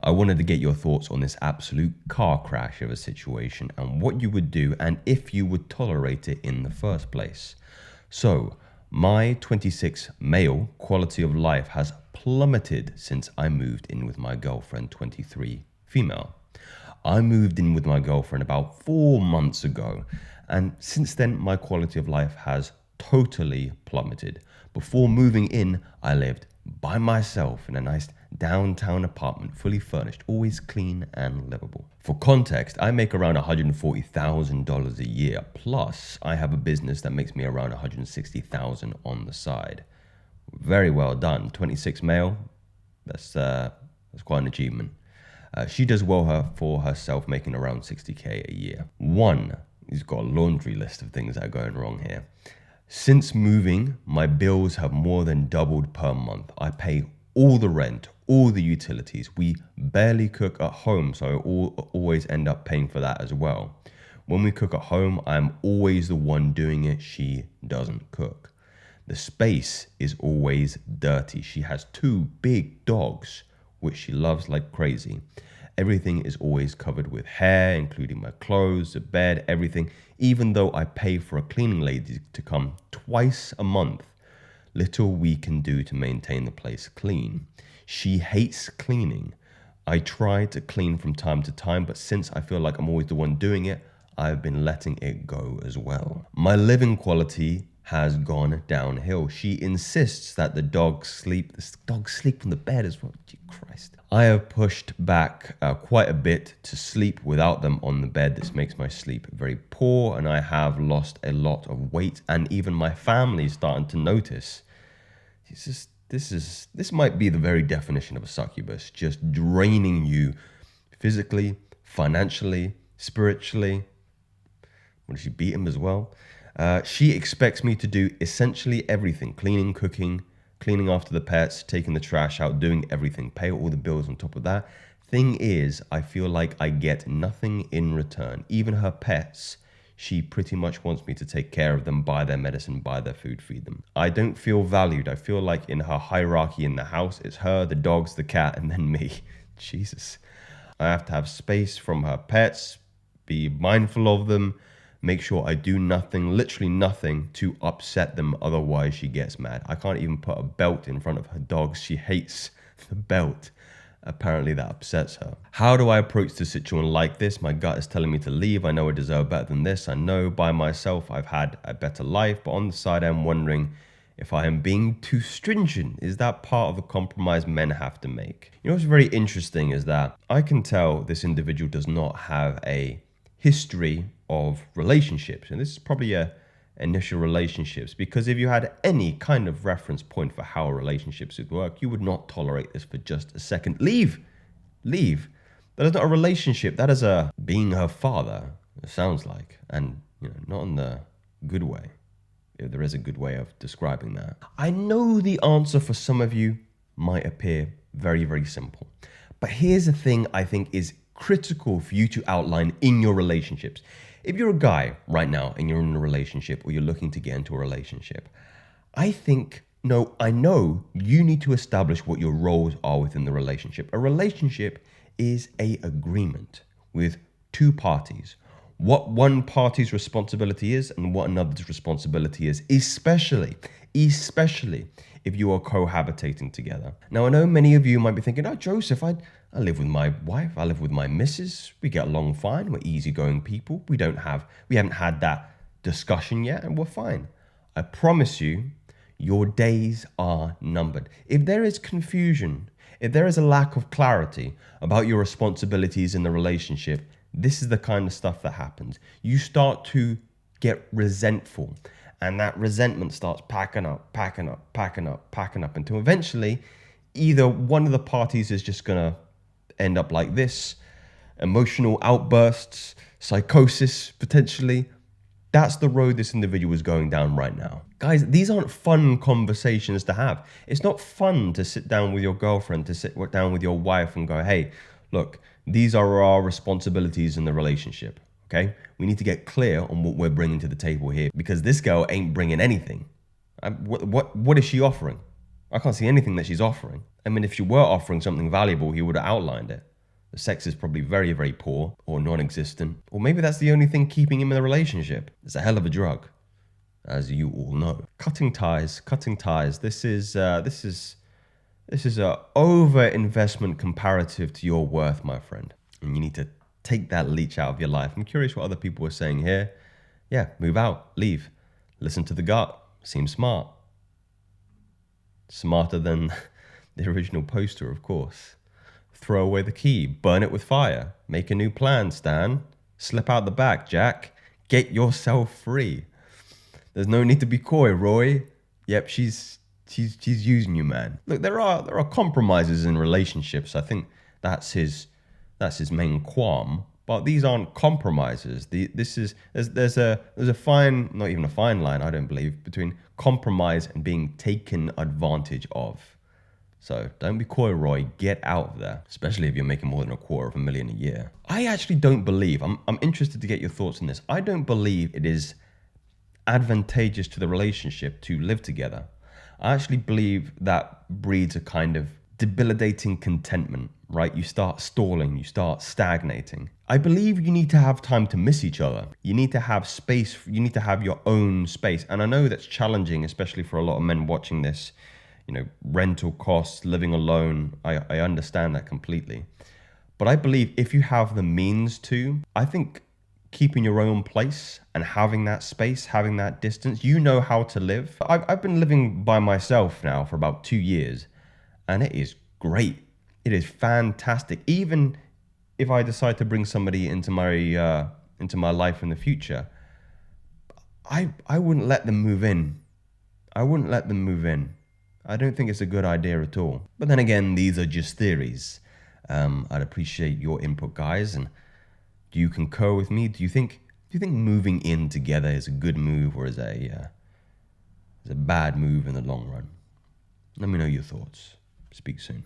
I wanted to get your thoughts on this absolute car crash of a situation and what you would do and if you would tolerate it in the first place. So, my 26 male quality of life has plummeted since I moved in with my girlfriend, 23 female. I moved in with my girlfriend about 4 months ago, and since then my quality of life has totally plummeted. Before moving in, I lived by myself in a nice downtown apartment, fully furnished, always clean and livable. For context, I make around $140,000 a year, plus I have a business that makes me around $160,000 on the side. Very well done. 26 male, that's quite an achievement. She does well for herself, making around 60K a year. He's got a laundry list of things that are going wrong here. Since moving, my bills have more than doubled per month. I pay all the rent, all the utilities. We barely cook at home, so I always end up paying for that as well. When we cook at home, I'm always the one doing it. She doesn't cook. The space is always dirty. She has 2 big dogs, which she loves like crazy. Everything is always covered with hair, including my clothes, the bed, everything. Even though I pay for a cleaning lady to come twice a month, little we can do to maintain the place clean. She hates cleaning. I try to clean from time to time, but since I feel like I'm always the one doing it, I've been letting it go as well. My living quality has gone downhill. She insists that the dogs sleep on the bed as well. Gee Christ. I have pushed back quite a bit to sleep without them on the bed. This makes my sleep very poor, and I have lost a lot of weight, and even my family is starting to notice. This might be the very definition of a succubus, just draining you physically, financially, spiritually. What, did she beat him as well? She expects me to do essentially everything: cleaning, cooking, cleaning after the pets, taking the trash out, doing everything, pay all the bills on top of that. Thing is, I feel like I get nothing in return. Even her pets, she pretty much wants me to take care of them, buy their medicine, buy their food, feed them. I don't feel valued. I feel like in her hierarchy in the house, it's her, the dogs, the cat, and then me. Jesus. I have to have space from her pets, be mindful of them, make sure I do nothing, literally nothing, to upset them. Otherwise, she gets mad. I can't even put a belt in front of her dogs. She hates the belt. Apparently, that upsets her. How do I approach the situation like this? My gut is telling me to leave. I know I deserve better than this. I know by myself I've had a better life. But on the side, I'm wondering if I am being too stringent. Is that part of the compromise men have to make? You know what's very interesting is that I can tell this individual does not have a history of relationships, and this is probably initial relationships, because if you had any kind of reference point for how relationships would work, you would not tolerate this for just a second. Leave. That is not a relationship. That is a being her father, it sounds like, and not in the good way, if there is a good way of describing that. I know the answer for some of you might appear very, very simple, but here's the thing I think is critical for you to outline in your relationships. If you're a guy right now and you're in a relationship, or you're looking to get into a relationship, I know you need to establish what your roles are within the relationship. A relationship is an agreement with 2 parties. What one party's responsibility is and what another's responsibility is, especially if you are cohabitating together. Now, I know many of you might be thinking, oh, Joseph, I live with my wife, I live with my missus, we get along fine, we're easygoing people, we haven't had that discussion yet, and we're fine. I promise you, your days are numbered. If there is confusion, if there is a lack of clarity about your responsibilities in the relationship, this is the kind of stuff that happens. You start to get resentful, and that resentment starts packing up until eventually either one of the parties is just gonna end up like this, emotional outbursts, psychosis potentially. That's the road this individual is going down right now. Guys, these aren't fun conversations to have. It's not fun to sit down with your girlfriend, to sit down with your wife and go, hey, look, these are our responsibilities in the relationship, okay? We need to get clear on what we're bringing to the table here, because this girl ain't bringing anything. What is she offering? I can't see anything that she's offering. I mean, if she were offering something valuable, he would have outlined it. The sex is probably very, very poor or non-existent. Or maybe that's the only thing keeping him in the relationship. It's a hell of a drug, as you all know. Cutting ties. This is a over-investment comparative to your worth, my friend. And you need to take that leech out of your life. I'm curious what other people were saying here. Yeah, move out, leave. Listen to the gut. Seems smart. Smarter than the original poster, of course. Throw away the key. Burn it with fire. Make a new plan, Stan. Slip out the back, Jack. Get yourself free. There's no need to be coy, Roy. Yep, she's using you, man. Look, there are compromises in relationships. I think that's his main qualm. But these aren't compromises. There's a fine, not even a fine line, I don't believe, between compromise and being taken advantage of. So don't be coy, Roy. Get out of there, especially if you're making more than $250,000 a year. I actually don't believe. I'm interested to get your thoughts on this. I don't believe it is advantageous to the relationship to live together. I actually believe that breeds a kind of debilitating contentment, right? You start stalling, you start stagnating. I believe you need to have time to miss each other. You need to have space, you need to have your own space. And I know that's challenging, especially for a lot of men watching this, rental costs, living alone. I understand that completely. But I believe if you have the means to, I think keeping your own place and having that space, having that distance, you know how to live. I've been living by myself now for about 2 years, and it is great. It is fantastic. Even if I decide to bring somebody into my life in the future, I wouldn't let them move in. I don't think it's a good idea at all. But then again, these are just theories. I'd appreciate your input, guys. And do you concur with me? Do you think moving in together is a good move, or is a bad move in the long run? Let me know your thoughts. Speak soon.